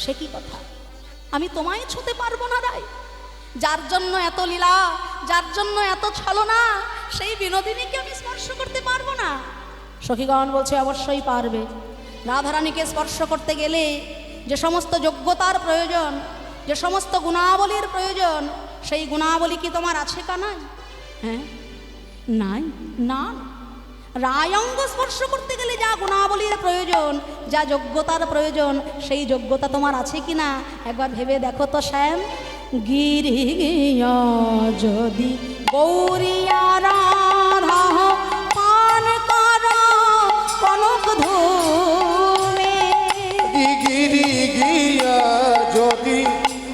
সে কি কথা, আমি তোমায় ছুতে পারবো না রাই? যার জন্য এত লীলা, যার জন্য এত ছলনা, সেই বিনোদিনীকে আমি স্পর্শ করতে পারবো না? সখীগণ বলছে অবশ্যই পারবে। রাধারানীকে স্পর্শ করতে গেলে যে সমস্ত যোগ্যতার প্রয়োজন, যে সমস্ত গুণাবলীর প্রয়োজন, সেই গুণাবলী কি তোমার আছে কা নাই? হ্যাঁ, নাই না। রায়ঙ্গ স্পর্শ করতে গেলে যা গুণাবলীর প্রয়োজন, যা যোগ্যতার প্রয়োজন, সেই যোগ্যতা তোমার আছে কি না একবার ভেবে দেখো তো শ্যাম। গিরি গিয়া যদি গৌরিয়া রাধা পান কর কনক ধূমে, গিরি গিয়া যদি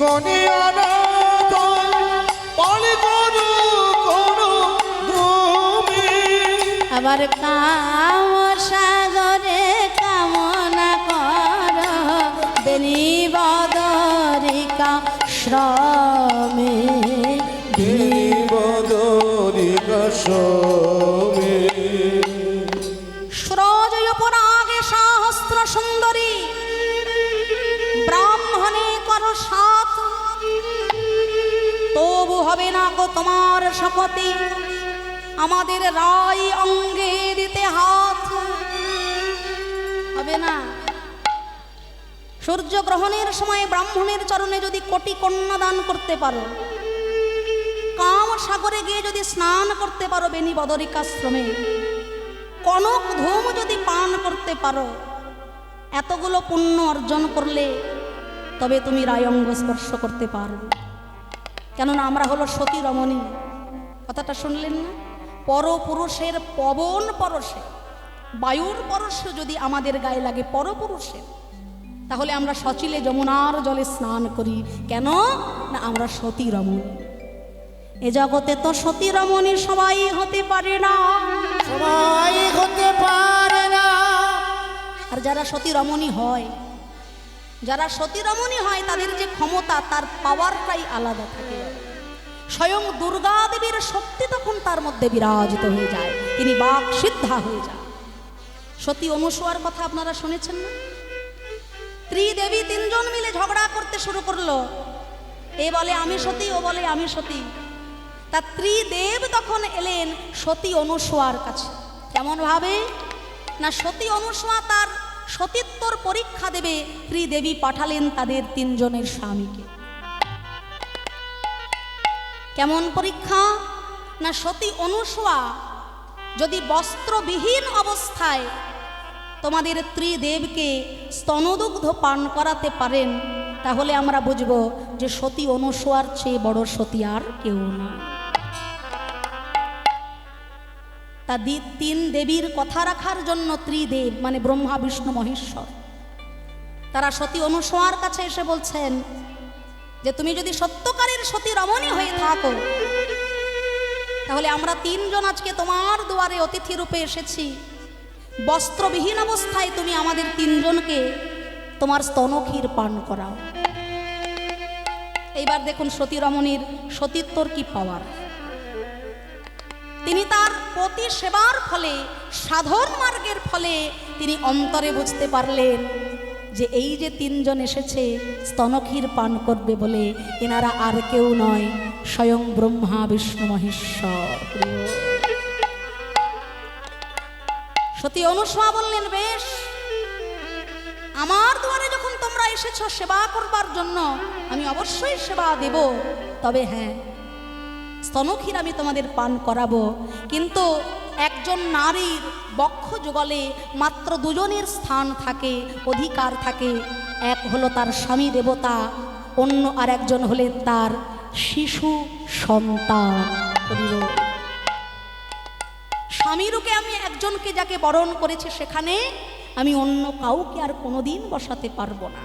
গনিয়া রাধা পান কর কনক ধূমে, আবার কাম সাগরে কামনা কর বেনি বদরিকা শ্রমে, দেবদরিকা শ্রমে। স্রজয় পরাগে সহস্র সুন্দরী ব্রাহ্মণে কর সাথ, তবু হবে না গো তোমার শপথে আমাদের রায় অঙ্গে দিতে হাত। হবে না। সূর্যগ্রহণের সময় ব্রাহ্মণের চরণে যদি কোটি কন্যা দান করতে পারো, কাম সাগরে গিয়ে যদি স্নান করতে পারো বেনি বদরিকাশ্রমে, কনক ধূম যদি পান করতে পারো, এতগুলো পুণ্য অর্জন করলে তবে তুমি রায়ঙ্গ স্পর্শ করতে পারবে। কেননা আমরা হলো সতী রমণী। কথাটা শুনলেন না? পরপুরুষের পবন পরশে, বায়ুর পরশে যদি আমাদের গায়ে লাগে পরপুরুষের, তাহলে আমরা সচিলে যমুনার জলে স্নান করি। কেন না আমরা সতী রমণী। এ জগতে তো সতী রমণী সবাই হতে পারে না, সবাই হতে পারে না। আর যারা সতী রমণী হয়, যারা সতী রমণী হয় তাদের যে ক্ষমতা, তার পাওয়ারটাই আলাদা থাকে। স্বয়ং দুর্গা দেবীর শক্তি তখন তার মধ্যে বিরাজিত হয়ে যায়, তিনি বাক সিদ্ধা হয়ে যায়। সতী অনুসূয়ার কথা আপনারা শুনেছেন না? ত্রিদেবী তিনজন মিলে ঝগড়া করতে শুরু করলো। এ বলে আমি সতী, ও বলে আমি সতী। তা ত্রিদেব তখন এলেন সতী অনুসূয়ার কাছে। কেমন ভাবে না, সতী অনুসূয়া তার সতীত্বর পরীক্ষা দেবে, ত্রিদেবী পাঠালেন তাদের তিনজনের স্বামীকে। কেমন পরীক্ষা না, সতী অনুসূয়া যদি বস্ত্রবিহীন অবস্থায় তোমাদের ত্রিদেবকে স্তনদুগ্ধ পান করাতে পারেন, তাহলে আমরা বুঝব যে সতী অনুসূয়ার চেয়ে বড় সতী আর কেউ না। তা তিন দেবীর কথা রাখার জন্য ত্রিদেব মানে ব্রহ্মা বিষ্ণু মহেশ্বর, তারা সতী অনুসূয়ার কাছে এসে বলছেন যে তুমি যদি সত্যকারের সতী রমণী হয়ে থাকো, তাহলে আমরা তিনজন আজকে তোমার দুয়ারে অতিথি রূপে এসেছি। বস্ত্রবিহীন অবস্থায় তুমি আমাদের তিনজনকে তোমার স্তনক্ষীর পান করাও। এইবার দেখুন সতী রমণীর সতীত্বর কি পাওয়ার। তিনি তার পতি সেবার ফলে, সাধন মার্গের ফলে তিনি অন্তরে বুঝতে পারলেন যে এই যে তিনজন এসেছে স্তনক্ষীর পান করবে বলে, এনারা আর কেউ নয়, স্বয়ং ব্রহ্মা বিষ্ণু মহেশ্বর। সতী অনুসূয়া বললেন, বেশ, আমার দুয়ারে যখন তোমরা এসেছো সেবা করবার জন্য, আমি অবশ্যই সেবা দেব। তবে হ্যাঁ, স্তনক্ষীর আমি তোমাদের পান করাবো। কিন্তু একজন নারীর বক্ষ যুগলে মাত্র দুজনের স্থান থাকে, অধিকার থাকে। এক হলো তার স্বামী দেবতা, অন্য আর একজন হলেন তার শিশু সন্তান। স্বামীরূপে আমি একজনকে যাকে বরণ করেছি, সেখানে আমি অন্য কাউকে আর কোনোদিন বসাতে পারবো না।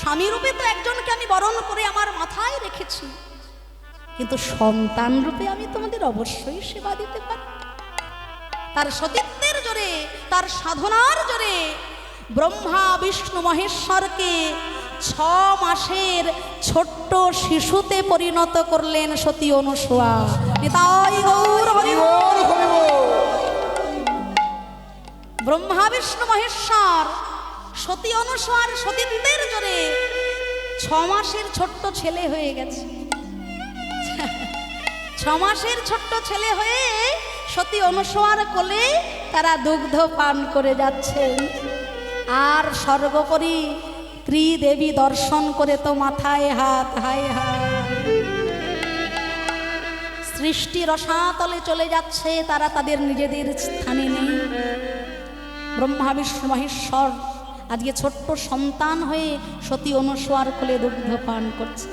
স্বামীরূপে তো একজনকে আমি বরণ করে আমার মাথায় রেখেছি, কিন্তু সন্তান রূপে আমি তোমাদের অবশ্যই সেবা দিতে পারি। তার সতীত্বের জোরে, তার সাধনার জোরে ব্রহ্মা বিষ্ণু মহেশ্বরকে 6 মাসের ছোট্ট শিশুতে পরিণত করলেন সতী অনুসূয়া। নিতাই গৌর হরি বল। ব্রহ্মা বিষ্ণু মহেশ্বর সতী অনুসূয়ার সতীত্বের জোরে 6 মাসের ছোট্ট ছেলে হয়ে গেছে। 6 মাসের ছোট্ট ছেলে হয়ে সতী অনুসূয়ার কোলে তারা দুগ্ধ পান করে যাচ্ছেন। আর সর্বোপরি ত্রিদেবী দর্শন করে তো মাথায় হাত, হায় হায়, সৃষ্টি রসাতলে চলে যাচ্ছে, তারা তাদের নিজেদের স্থানে নেই। ব্রহ্মা বিষ্ণু মহেশ্বর আজকে ছোট্ট সন্তান হয়ে সতী অনুসূয়ার কোলে দুগ্ধ পান করছে।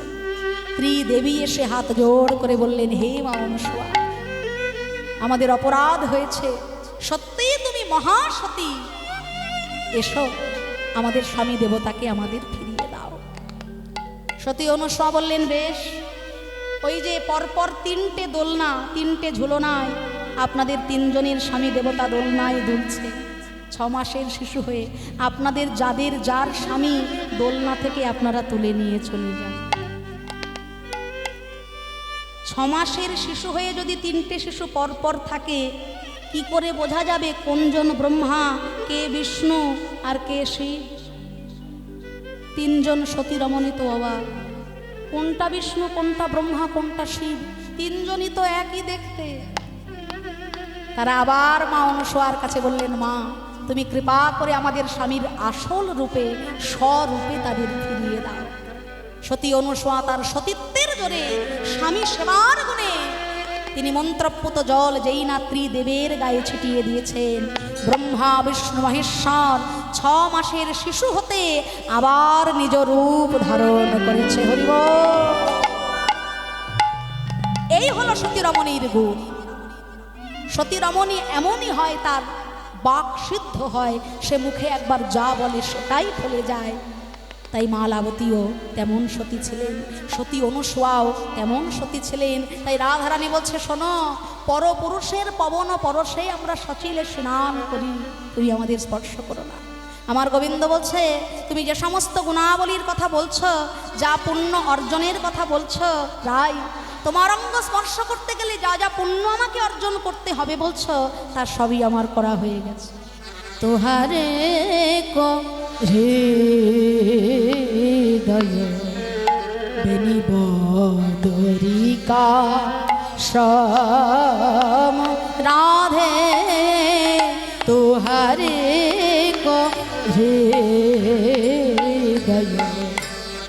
ত্রিদেবী এসে হাত জোড় করে বললেন, হে মা অনুসূয়া, আমাদের অপরাধ হয়েছে, সত্যি তুমি মহাসতী, এসো আমাদের স্বামী দেবতাকে আমাদের ফিরিয়ে দাও। সতী অনুসূয়া বললেন, বেশ, ওই যে পরপর 3টে দোলনা, 3টে ঝুলনায় আপনাদের 3 জনের স্বামী দেবতা দোলনায় দুলছে। 6 মাসের শিশু হয়ে আপনাদের যার স্বামী দোলনা থেকে আপনারা তুলে নিয়ে চলে যান। 6 মাসের শিশু হয়ে যদি 3টে শিশু পরপর থাকে, কি করে বোঝা যাবে কোনজন ব্রহ্মা, কে বিষ্ণু আর কে শিব? 3 জন সতী রমণী তো অবাক, কোনটা বিষ্ণু, কোনটা ব্রহ্মা, কোনটা শিব? 3 জনই তো একই দেখতে। তারা আবার মা অনুসূয়ার কাছে বললেন, মা তুমি কৃপা করে আমাদের স্বামীর আসল রূপে, স্বরূপে তাদের ফিরিয়ে দাও। সতী অনুসূয়া তার সতীত্বের জোরে, স্বামী সেবার গুণে তিনি মন্ত্রপুত জল যেই না ত্রিদেবের গায়ে ছিটিয়ে দিয়েছেন, ব্রহ্মা বিষ্ণু মহেশ্বর 6 মাসের শিশু হতে আবার নিজ রূপ ধারণ করেছে। হরি বল। এই হলো সতী রমণীর গুণ। সতী রমণী এমনই হয়, তার বাক সিদ্ধ হয়, সে মুখে একবার যা বলে সেটাই ফলে যায়। তাই মা লাবতীও তেমন সতী ছিলেন, সতী অনুসূয়াও তেমন সতী ছিলেন। তাই রাধারানী বলছে, শোনো, পরপুরুষের পবন পরশে আমরা সচিলে স্নান করি, তুমি আমাদের স্পর্শ করো না। আমার গোবিন্দ বলছে, তুমি যে সমস্ত গুণাবলীর কথা বলছো, যা পুণ্য অর্জনের কথা বলছো, রাই তোমার অঙ্গ স্পর্শ করতে গেলে যা যা পুণ্য আমাকে অর্জন করতে হবে বলছো, তার সবই আমার করা হয়ে গেছে। তোহারে কো হৃদয় বেনিবদরিকা শ্রম রাধে, তোহারে কো হৃদয়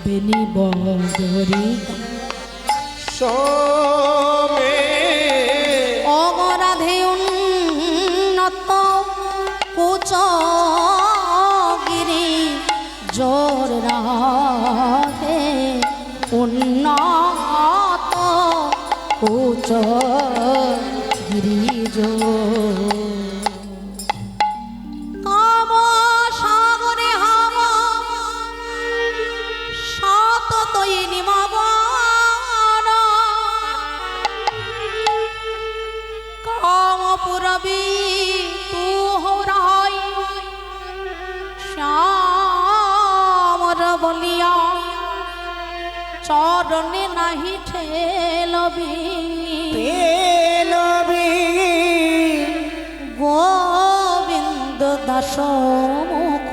বেনিবদরিকা সোমে অগরাধে উন্নত কুচগিরি জোর রাধে উন্নত কুচগিরি জোর কাম সাগরে হাওয়া সততই নিমগ্ন, কাম পুরবী তু হরাই শ্যামর বলিয়া চরণে নাহি ঠেলবি গোবিন্দ দাস মুখ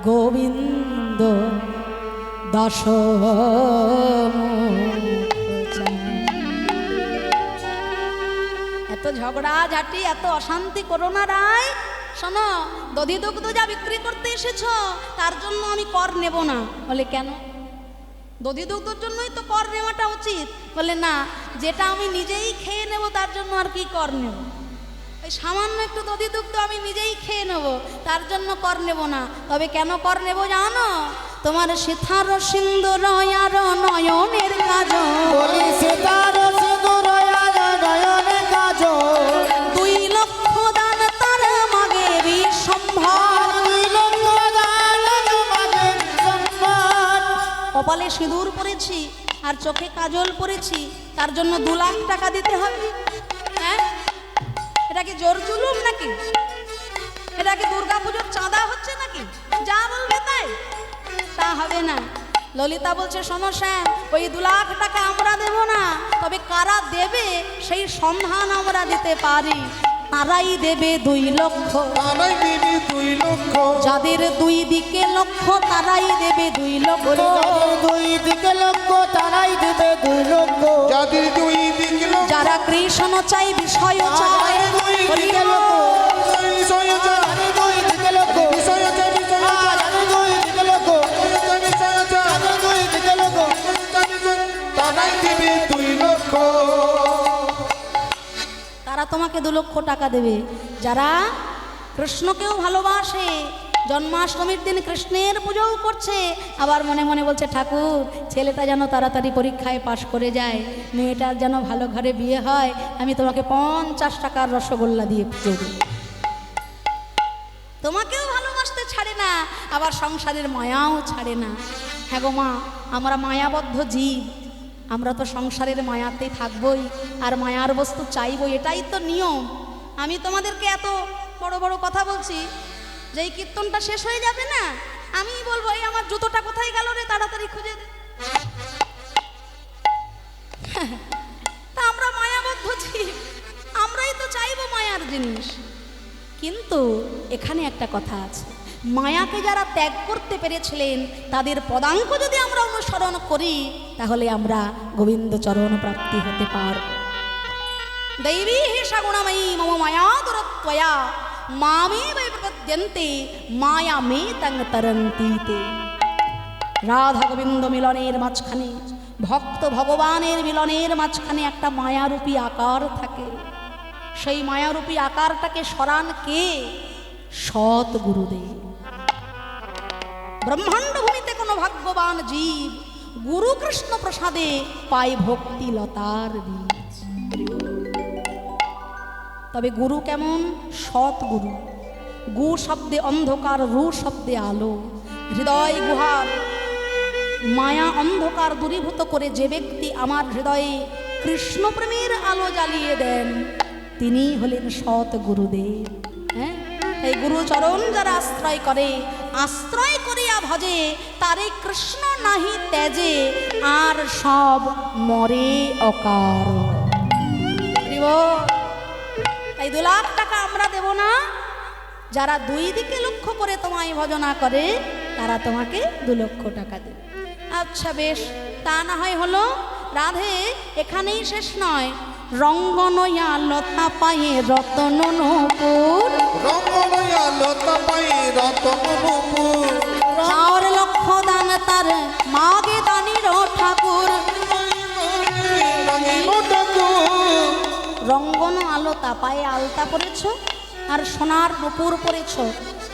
গোবিন্দ দাস এত ঝগড়া ঝাঁটি, এত অশান্তি করো না রায়। শোনো, দধি দুগ্ধ যা বিক্রি করতে এসেছো তার জন্য আমি কর নেব না। বলে কেন? দধি দুগ্ধর জন্যই তো কর নেওয়াটা উচিত। বলে না, যেটা আমি নিজেই খেয়ে নেব তার জন্য আর কি কর নেব? ওই সামান্য একটু দধি দুগ্ধ আমি নিজেই খেয়ে নেব, তার জন্য কর নেব না। তবে কেন কর নেব জানো? তোমার সেথার সিন্দুর আর নয়নের কাজ, সেতার সিঁদুর আর নয়নের কাজ, 2 লক্ষ দান তার মাগে বিসম্ভার, 2 লক্ষ দান মাগে বিসম্ভার। কপালে সিঁদুর পরেছি আর চোখে কাজল পরেছি, তার জন্য 2 লাখ টাকা দিতে হবে? হ্যাঁ, এটা কি জোর জুলুম নাকি? এটা কি দুর্গা পুজোর চাঁদা হচ্ছে নাকি? যা বলবে তাই? তা হবে না। ললিতা বলছে, শোনো শ্যাম, ওই 2 লাখ টাকা আমরা দেব না, তবে কারা দেবে সেই সন্ধান আমরা দিতে পারি। তারাই দেবে 2 লক্ষ। তারাই দেবে 2 লক্ষ। যাদের 2 দিকে লক্ষ্য তারাই দেবে 2 লক্ষ। যাদের 2 দিকে লক্ষ তারাই দেবে 2 লক্ষ। যাদের 2 দিকে লক্ষ। যারা কৃষ্ণ চাই বিষয় চায়, যাদের 2 দিকে লক্ষ। বিষয় চাই। যাদের 2 দিকে লক্ষ। বিষয় চাই, বিষয় চাই। যাদের 2 দিকে লক্ষ। বিষয় চাই। যাদের 2 দিকে লক্ষ। তারাই দেবে 2 লক্ষ। তারা তোমাকে 2 লক্ষ টাকা দেবে। যারা কৃষ্ণকেও ভালোবাসে, জন্মাষ্টমীর দিন কৃষ্ণের পুজোও করছে, আবার মনে মনে বলছে ঠাকুর ছেলেটা যেন তাড়াতাড়ি পরীক্ষায় পাশ করে যায়, মেয়েটার যেন ভালো ঘরে বিয়ে হয়, আমি তোমাকে 50 টাকার রসগোল্লা দিয়ে পুজো দিই। তোমাকেও ভালোবাসতে ছাড়ে না, আবার সংসারের মায়াও ছাড়ে না। হ্যাঁ গো মা, আমরা মায়াবদ্ধ জীব, আমরা তো সংসারের মায়াতেই থাকবই আর মায়ার বস্তু চাইবই, এটাই তো নিয়ম। আমি তোমাদেরকে এত বড় বড় কথা বলছি, যেই কীর্তনটা শেষ হয়ে যাবে না, আমি বলবো এই আমার জুতোটা কোথায় গেল রে, তাড়াতাড়ি খুঁজে দে। তা আমরা মায়াবদ্ধ জীব, আমরাই তো চাইবো মায়ার জিনিস। কিন্তু এখানে একটা কথা আছে, মায়াকে যারা ত্যাগ করতে পেরেছিলেন তাদের পদাঙ্ক যদি আমরা অনুসরণ করি তাহলে আমরা গোবিন্দ চরণ প্রাপ্তি হতে পারব। দৈবী হেষা গুণময়ী মম মায়া দুরত্বয়া মামে বৈ প্রপদ্যন্তে মায়া মে তং তরন্তীতে। রাধা গোবিন্দ মিলনের মাঝখানে, ভক্ত ভগবানের মিলনের মাঝখানে একটা মায়ারূপী আকার থাকে। সেই মায়ারূপী আকারটাকে সরান কে? সৎ গুরুদেব। ব্রহ্মাণ্ড ভূমিতে কোনো ভাগ্যবান জীব গুরু কৃষ্ণ প্রসাদে পায় ভক্তি লতার বীজ। তবে গুরু কেমন? সৎ গুরু। গু শব্দে অন্ধকার, রু শব্দে আলো। হৃদয় গুহার মায়া অন্ধকার দূরীভূত করে যে ব্যক্তি আমার হৃদয়ে কৃষ্ণপ্রেমের আলো জ্বালিয়ে দেন তিনি হলেন সৎ গুরুদেব। হ্যাঁ, এই গুরুচরণ যারা আশ্রয় করে, আশ্রয় করিয়া ভজে, তারে কৃষ্ণ নাহি ত্যাজে, আর সব মরে অকার। তাই 2 লাখ টাকা আমরা দেব না, যারা 2 দিকে লক্ষ্য করে তোমায় ভজনা করে তারা তোমাকে 2 লক্ষ টাকা দেবে। আচ্ছা বেশ, তা না হয় হলো। রাধে এখানেই শেষ নয়, রঙ্গনয়া লতা পায়ে রতন নূপুর, রঙ্গনয়া লতা পায়ে রতন নূপুর, 4 লক্ষ দান তার মাগে দানির ঠাকুর। রঙ্গন আলতা, পায়ে আলতা পরেছ আর সোনার নূপুর পরেছ,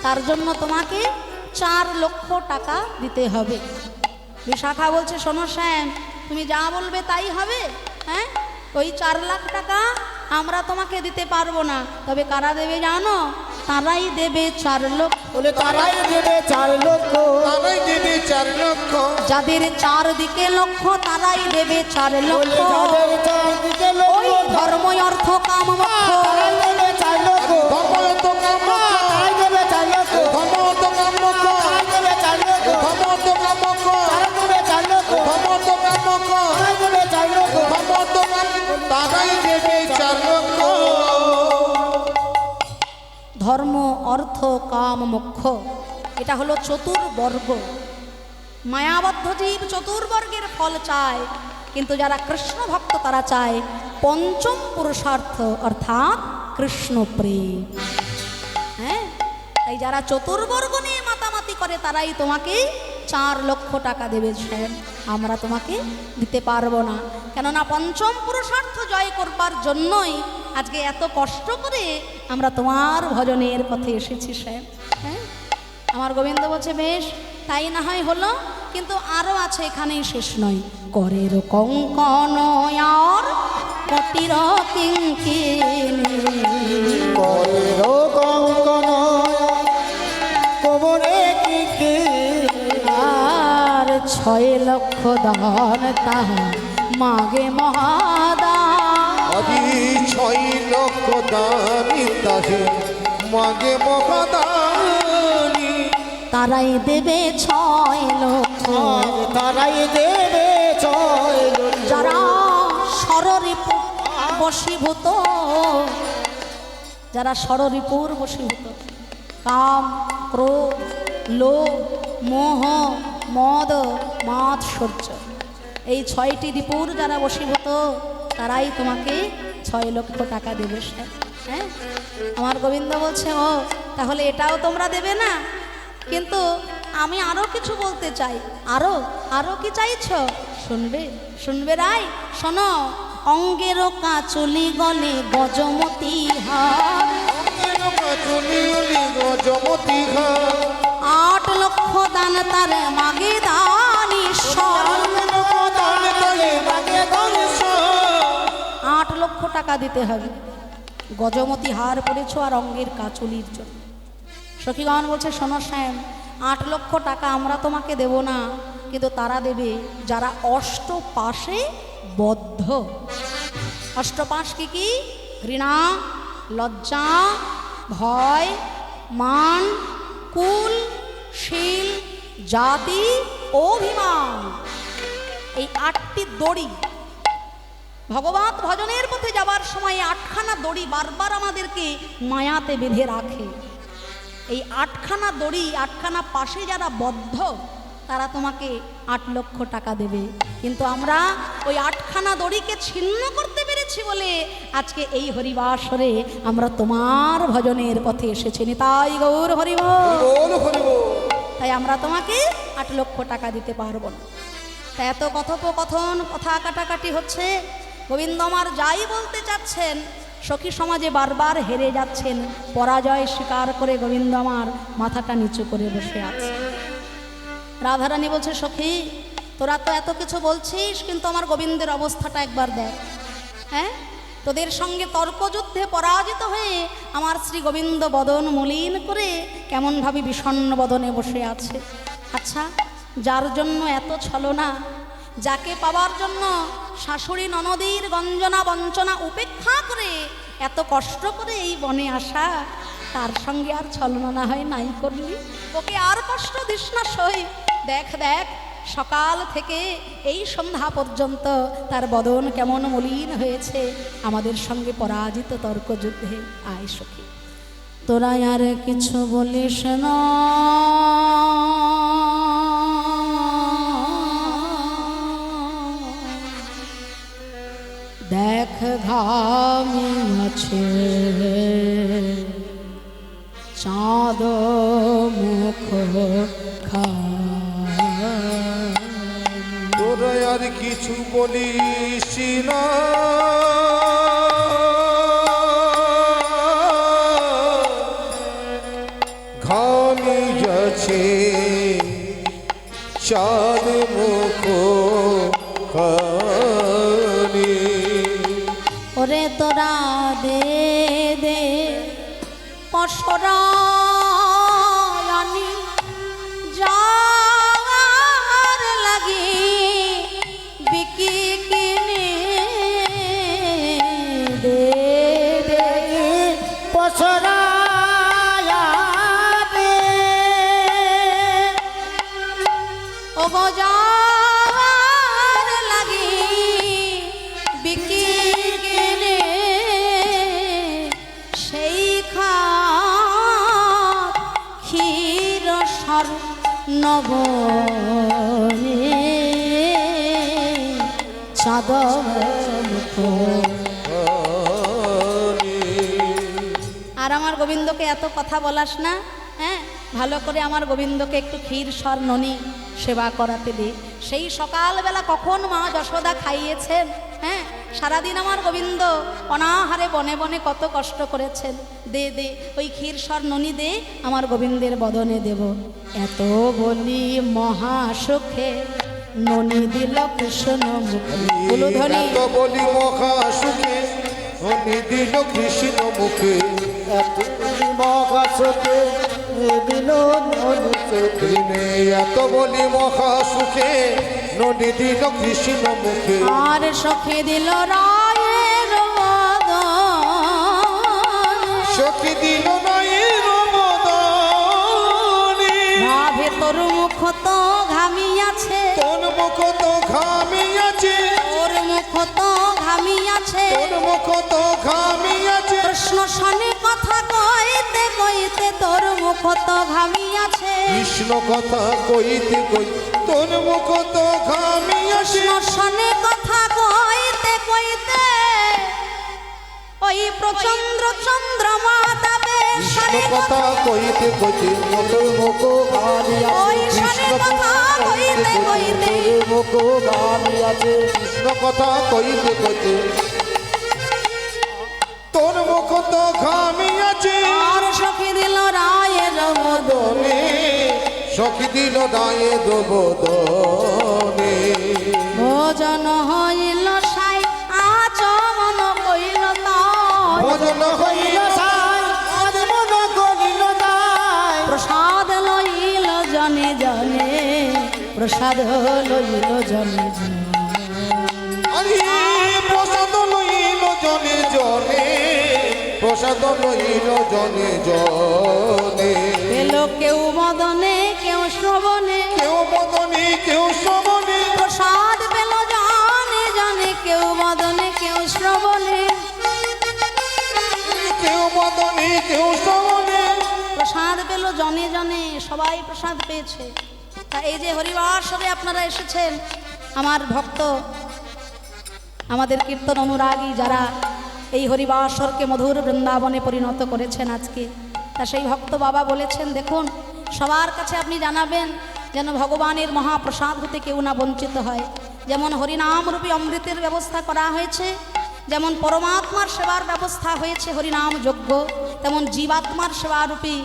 তার জন্য তোমাকে 4 লক্ষ টাকা দিতে হবে। বিশাখা বলছে শোনো শ্যাম, তুমি যা বলবে তাই হবে। হ্যাঁ, ওই 4 লাখ টাকা আমরা তোমাকে দিতে পারবো না, তবে কারা দেবে জানো? তারাই দেবে 4 লক্ষ। বলে তারাই দেবে 4 লক্ষ। তারাই দেবে 4 লক্ষ। যাদের 4 দিকে লক্ষ্য তারাই দেবে 4 লক্ষ। যাদের 4 দিকে ওই লক্ষ ধর্ম অর্থ কাম মোক্ষ, তারাই দেবে 4 লক্ষ। ধর্মত কাম তারাই দেবে 4 লক্ষ। ধর্মত কাম তারাই দেবে 4 লক্ষ। ধর্মত কাম তারাই দেবে 4 লক্ষ। ধর্মত কাম তারাই দেবে 4 লক্ষ। ধর্মত কাম তারাই দেবে 4 লক্ষ। ধর্ম অর্থ কাম মোক্ষ, এটা হলো চতুর্বর্গ। মায়াবদ্ধ জীব চতুর্বর্গের ফল চায়, কিন্তু যারা কৃষ্ণ ভক্ত তারা চায় পঞ্চম পুরুষার্থ অর্থাৎ কৃষ্ণ প্রেম। হ্যাঁ, তাই যারা চতুর্বর্গ নিয়ে মাতামাতি করে তারাই তোমাকে 4 লক্ষ টাকা দেবে। স্যার আমরা তোমাকে দিতে পারবো না, কেননা পঞ্চম পুরুষার্থ জয় করবার জন্যই আজকে এত কষ্ট করে আমরা তোমার ভজনের পথে এসেছি স্যার। হ্যাঁ, আমার গোবিন্দ বলছে বেশ, তাই না হয় হলো, কিন্তু আরও আছে, এখানেই শেষ নয়। করের কঙ্কন আর কটির কিঙ্কিণী, করের কঙ্কন কোমরে কি আর 6 লক্ষ দান তাহার মাগে মহাদান। আজি 6 লক্ষ দানি তাহে মাগে মহাদানি। তারাই দেবে 6 লক্ষ। তারাই দেবে 6 লক্ষ। যারা সররিপু বশীভূত, যারা ষড়রিপুর বশীভূত, কাম, ক্রোধ, লোভ, মোহ, মদ, মাৎসর্য, এই 6টি রিপুর যারা বশীভূত তারাই তোমাকে 6 লক্ষ টাকা দেবে। হ্যাঁ, আমার গোবিন্দ বলছে, ও তাহলে এটাও তোমরা দেবে না? কিন্তু আমি আরো কিছু বলতে চাই। আরো কি চাইছো? শুনবে, শুনবে রাই, শোনো। অঙ্গের কাচলি গলে গজমতি হার, 8 লক্ষ দান তার মাগে দান ঈশ্বর। 8 লক্ষ টাকা দিতে হবে। গজমতি হার পড়েছ আর অঙ্গের কাচুলির জন্য। সখীগণ বলছে, শোনো শ্যাম, 8 লক্ষ টাকা আমরা তোমাকে দেব না, কিন্তু তারা দেবে যারা অষ্টপাশে বদ্ধ। অষ্টপাশ কি কি? ঘৃণা, লজ্জা, ভয়, মান, কুল, শীল, জাতি, অভিমান, এই 8টি দড়ি। ভগবত ভজনের পথে যাবার সময় 8খানা দড়ি বারবার আমাদেরকে মায়াতে বেঁধে রাখে। এই 8খানা দড়ি, 8খানা পাশে যারা বদ্ধ তারা তোমাকে 8 লক্ষ টাকা দেবে। কিন্তু আমরা ওই 8খানা দড়িকে ছিন্ন করতে পেরেছি বলে আজকে এই হরিবাসরে আমরা তোমার ভজনের পথে এসেছি। নিতাই গৌর হরিবল। তাই আমরা তোমাকে 8 লক্ষ টাকা দিতে পারবো না। তাই এত কথোপকথন, কথা কাটাকাটি হচ্ছে। গোবিন্দ আমার যাই বলতে চাচ্ছেন, সখী সমাজে বারবার হেরে যাচ্ছেন। পরাজয় স্বীকার করে গোবিন্দ আমার মাথাটা নিচু করে বসে আছে। রাধারানী বলছে, সখী তোরা তো এত কিছু বলছিস, কিন্তু আমার গোবিন্দের অবস্থাটা একবার দেখ। হ্যাঁ, তোদের সঙ্গে তর্কযুদ্ধে পরাজিত হয়ে আমার শ্রী গোবিন্দ বদন মলিন করে কেমনভাবে বিষণ্ণ বদনে বসে আছে। আচ্ছা, যার জন্য এত ছলনা, যাকে পাওয়ার জন্য শাশুড়ি ননদীর গঞ্জনা বঞ্চনা উপেক্ষা করে এত কষ্ট করে এই বনে আসা, তার সঙ্গে আর ছলনা না হয় নাই করলি? ওকে আর কষ্ট দিস না সই। দেখ দেখ, সকাল থেকে এই সন্ধ্যা পর্যন্ত তার বদন কেমন মলিন হয়েছে আমাদের সঙ্গে পরাজিত তর্কযুদ্ধে। আয় সখী, তোরা আর কিছু বলিস না, দেখ ঘামি আছে চাঁদ মুখ তোরা আর কিছু বলিস না, ঘামি যাচ্ছে চাঁদ মুখ খানি। ওরে তোরা দে দে পশরানি যার লাগি বিকি কিনে দে দে পছরায়াবে ও যার লাগি বিকি কিনে সেই ক্ষীর সর নবনে চাঁদ আর আমার গোবিন্দকে এত কথা বলাস না। হ্যাঁ, ভালো করে আমার গোবিন্দকে একটু ক্ষীর সর ননি সেবা করাতে দে। সেই সকালবেলা কখন মা যশোদা খাইয়েছেন। হ্যাঁ, সারাদিন আমার গোবিন্দ অনাহারে বনে বনে কত কষ্ট করেছেন। দে দে ওই ক্ষীর সর ননি দে, আমার গোবিন্দের বদনে দেব। এত বলি মহাসুখে ননি দিল কৃষ্ণ মুখে। উলুধ্বনি। এত বলি মহা সুখে ননি দিল কৃষ্ণ মুখে। মহাসুখে দিল দিনে এত বলি মহা সুখে ননি দিল কৃষ্ণ মুখে। আর সখে দিল রায়ের বদন, সখী দিল রায়ের বদনে। ভাবে তোর মুখ তো ঘামিয়াছে, তোর মুখ তো ঘামিয়াছে, তোর মুখ তো ঘামিয়াছে, তোর মুখ তো ঘামিয়াছে। কৃষ্ণ সনে কথা কইতে কইতে তোর মুখ তো ঘামিয়াছে কৃষ্ণ কথা কইতে কই তোর মুখ তো ঘামিয়াছে শনে কথা কইতে কইতে ওই প্রচন্দ্র চন্দ্রমা তাবে কৃষ্ণ কথা কইতে কইতে তোর মুখ গালি ওই আছে শনে কথা কইতে কইতে তোর মুখ গালি আছে কৃষ্ণ কথা কইতে কইতে তোর মুখ তো ঘামিয়াছে আর সখী দিল রায়ের মদনে সখী দিল দায়ে দোবদনে ভোজন হইল সাই আচমন কইল তাই ভজন হইল সাই আজ মন করিল তাই প্রসাদ লইল জনে জনে প্রসাদ লইল জনে জনে আরে প্রসাদ লইল জনে জনে প্রসাদ লইল জনে জনে পেল কেউ মদনে কেউ শ্রবণে কেউ মদনে কেউ শ্রবণে প্রসাদ পেল জানে জানে কেউ মদনে কেউ শ্রবণে কেউ মদনে কেউ শ্রবণে প্রসাদ পেল জনে জনে সবাই প্রসাদ পেয়েছে তা এই যে হরিবাসরে আপনারা এসেছেন আমার ভক্ত আমাদের কীর্তন অনুরাগী যারা এই হরিবাসরকে মধুর বৃন্দাবনে পরিণত করেছেন আজকে তা সেই ভক্ত বাবা বলেছেন দেখুন সবার কাছে আপনি জানাবেন যেন ভগবানের মহাপ্রসাদ হতে কেউ না বঞ্চিত হয় যেমন হরিনামরূপী অমৃতের ব্যবস্থা করা হয়েছে যেমন পরমাত্মার সেবার ব্যবস্থা হয়েছে হরিনাম যজ্ঞ তেমন জীবাত্মার সেবারূপী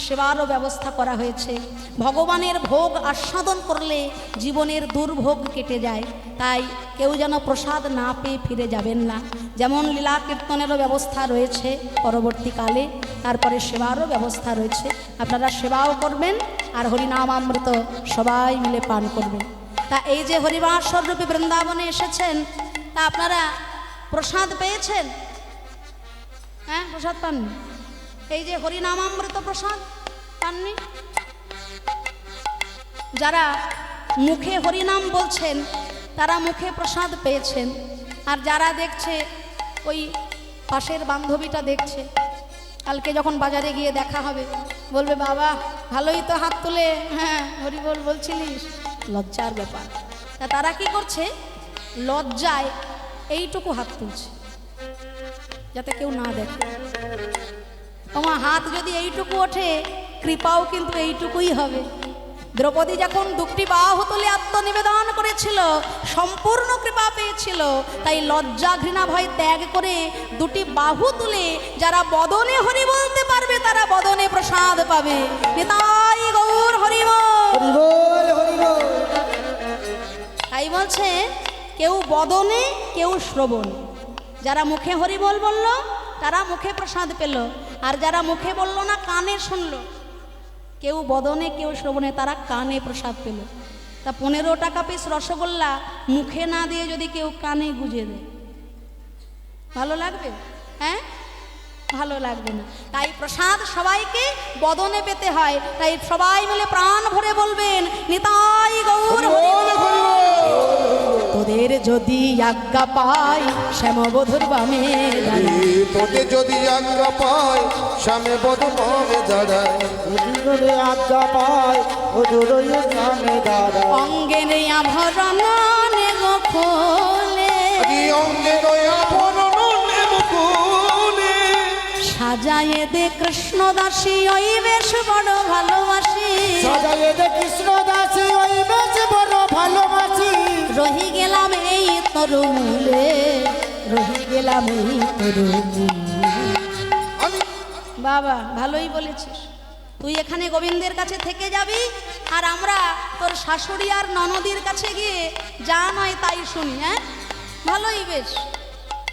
সেবারও ব্যবস্থা করা হয়েছে ভগবানের ভোগ আস্বাদন করলে জীবনের দুর্ভোগ কেটে যায় তাই কেউ যেন প্রসাদ না পেয়ে ফিরে যাবেন না যেমন লীলা কীর্তনেরও ব্যবস্থা রয়েছে পরবর্তীকালে তারপরে সেবারও ব্যবস্থা রয়েছে আপনারা সেবাও করবেন আর হরিনাম অমৃত সবাই মিলে পান করবেন তা এই যে হরিবাসরূপী বৃন্দাবনে এসেছেন তা আপনারা প্রসাদ পেয়েছেন হ্যাঁ প্রসাদ পাননি এই যে হরিনামামৃত প্রসাদ পাননি যারা মুখে হরিনাম বলছেন তারা মুখে প্রসাদ পেয়েছেন আর যারা দেখছে ওই পাশের বান্ধবীটা দেখছে কালকে যখন বাজারে গিয়ে দেখা হবে বলবে বাবা ভালোই তো হাত তুলে হ্যাঁ হরি বল বলছিলিস লজ্জার ব্যাপার তা তারা কি করছে লজ্জায় এইটুকু হাত তুলছে যাতে কেউ না দেখে তোমার হাত যদি এইটুকু ওঠে কৃপাও কিন্তু এইটুকুই হবে দ্রৌপদী যখন দুটি বাহু তুলে আত্মনিবেদন করেছিল সম্পূর্ণ কৃপা পেয়েছিল তাই লজ্জা ঘৃণা ভয় ত্যাগ করে দুটি বাহু তুলে যারা বদনে হরি বলতে পারবে তারা বদনে প্রসাদ পাবে নিতাই গৌর হরি বল। হরিবোল হরিবোল তাই বলছে কেউ বদনে কেউ শ্রবণ যারা মুখে হরি বল বলল তারা মুখে প্রসাদ পেল আর যারা মুখে বলল না কানে শুনলো কেউ বদনে কেউ শ্রবণে তারা কানে প্রসাদ পেল তা 15 টাকা পিস রসগোল্লা মুখে না দিয়ে যদি কেউ কানে গুজে দেয় ভালো লাগবে হ্যাঁ ভালো লাগবে না তাই প্রসাদ সবাইকে বদনে পেতে হয় তাই সবাই মিলে প্রাণ ভরে বলবেন নিতাই গৌর হরি বল। তোদের যদি আজ্ঞা পাই শ্যামবধূর বামে দাঁড়াই তোদের যদি আজ্ঞা পায় সামনে বদমামে দাঁড়ায় যদি আজ্ঞা পায় ও দুরই নামে দাঁড়া অঙ্গের আভরণ খোলে অঙ্গে দয়া বরণে মুকুলে সাজায়ে দে কৃষ্ণ দাসী ওই বেশ বড় ভালোবাসি সাজায়ে দে কৃষ্ণ দাসী ওই বেশ বড় ভালোবাসি রহি গেলাম এই তরুণে রহি গেলাম এই তরুণে আমি বাবা ভালোই বলেছিস তুই এখানে গোবিন্দের কাছে থেকে যাবি আর আমরা তোর শাশুড়ি আর ননদির কাছে গিয়ে যা নয় তাই শুনি হ্যাঁ ভালোই বেশ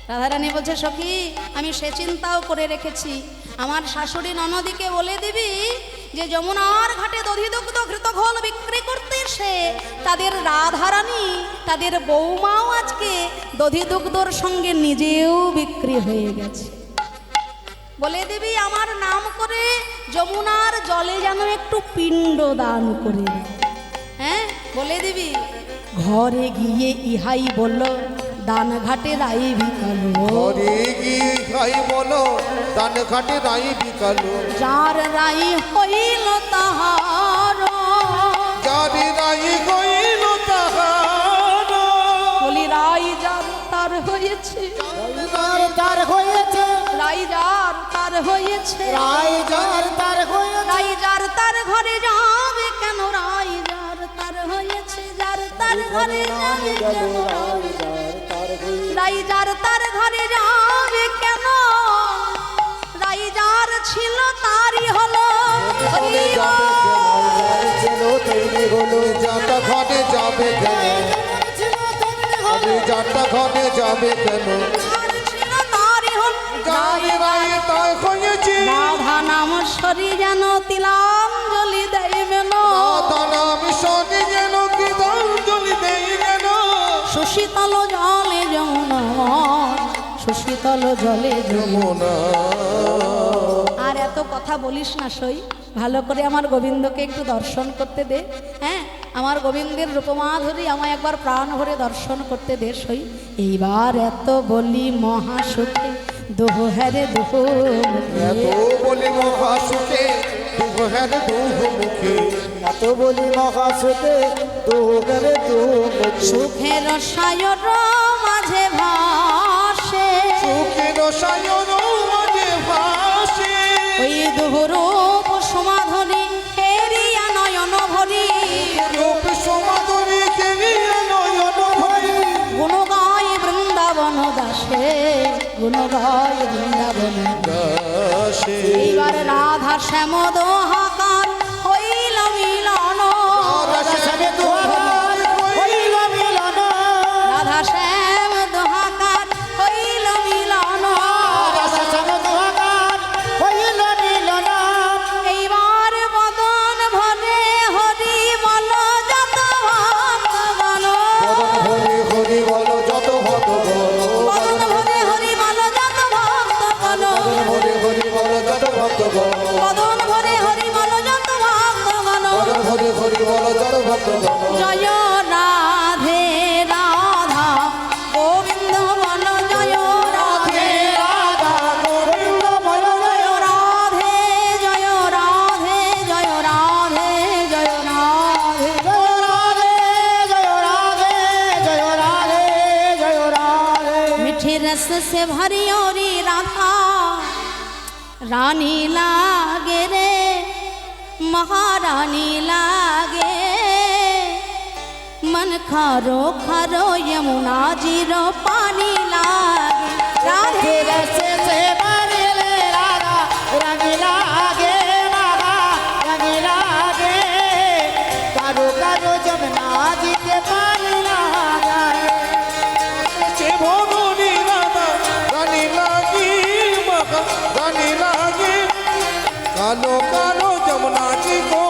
রাধারানী বলছে সখী আমি সে চিন্তাও করে রেখেছি আমার শাশুড়ি ননদিকে বলে দিবি যে যমুনার ঘাটে দধিদুগ্ধ ঘৃতঘোল বিক্রি করতে এসে তাদের রাধারানী তাদের বৌমাও আজকে দধিদুগ্ধর সঙ্গে নিজেও বিক্রি হয়ে গেছে বলে দিবি আমার নাম করে যমুনার জলে যেন একটু পিণ্ড দান করে দেয় হ্যাঁ বলে দিবি ঘরে গিয়ে ইহাই বলল দান ঘাটে রাই ভিকালো ঘরে গিয়ে খাই বলো দান ঘাটে রাই বিকালো যার রাই হইল তাহার যারে রাই গইল তাহার বলি রাই যার তার হয়েছে তার হয়েছে রাই যার তার হয়েছে রাই যার তার হয়েছে রাই যার তার ঘরে যাবে কেন রাই যার তার হয়েছে যার তার ঘরে যাবে কেন রাই যার তার ঘরে যাবে কেন রাই যার ছিল তারই হলো ছিল তৈরি হলো যাটা ঘরে যাবে কেন আরে যাটা ঘরে যাবে কেন যার ছিল তারই হলো যারে রাই তাই হয়েছে রাধা নাম সরি যেন তিলাঞ্জলি দেয় মেন রাধা নাম শোনে যেন কি অঞ্জলি দেই যেন সুশীতল জলে যমুনা সুশীতল জলে যমুনা যমুনা আর এত কথা বলিস না সই ভালো করে আমার গোবিন্দকে একটু দর্শন করতে দে হ্যাঁ আমার গোবিন্দের রূপমাধুরী আমায় একবার প্রাণ ভরে দর্শন করতে দে সই এইবার এত বলি মহাসুখে দোহ হ্যারে দোহ এত বলি মহাসুখে দুহ হ্যাঁ দুহ মুখে এত বলি মহাসুতে তোরে তো সুখের সায়র মাঝে ভাসে সুখের সায়ন মাঝে ভাসে ওই দুহরূপ সমাধনী হেরিয়া নয়ন ভরি রূপ সমাদরে কেলিয়া নয়ন ভরি গুণ গায় বৃন্দাবন দাসে গুণ গায় বৃন্দাবন দাসে এইবার রাধা শ্যাম দোহাকার হইল মিলন রাধা সবে দুয়ার হইল মিলন রাধা শ্যাম দোহাকার হইল মিলন রাধা সবে দুয়ার হইল মিলন এইবার বদন ভরে হরি বল যত ভক্তগণ হরি হরি বলো যত ভক্ত বদন ভরে হরি বল যত ভক্তগণ হরি হরি বলো যত ভক্ত বদন ভরে হরি বল যত ভক্তগণ হরি হরি বলো যত ভক্ত জয় রাধে রাধা গোবিন্দ বল জয় রাধে রাধা গোবিন্দ বল জয় রাধে জয় রাধে জয় রাধে জয় রাধে जय राधे जय राधे जय राधे मीठे रस से भरी औरी राधा रानी लागे रे महारानी लागे मन खारो खारो यमुना जीरो पानी लागे राधे रस से भरे ले राधा रंग लागे राधा रंग लागे करो करो जमुना जी के पानी लागे সে ভবনী রাধা রানী লাগি মহা রানী লাগি কালো কালো যমুনা জি গো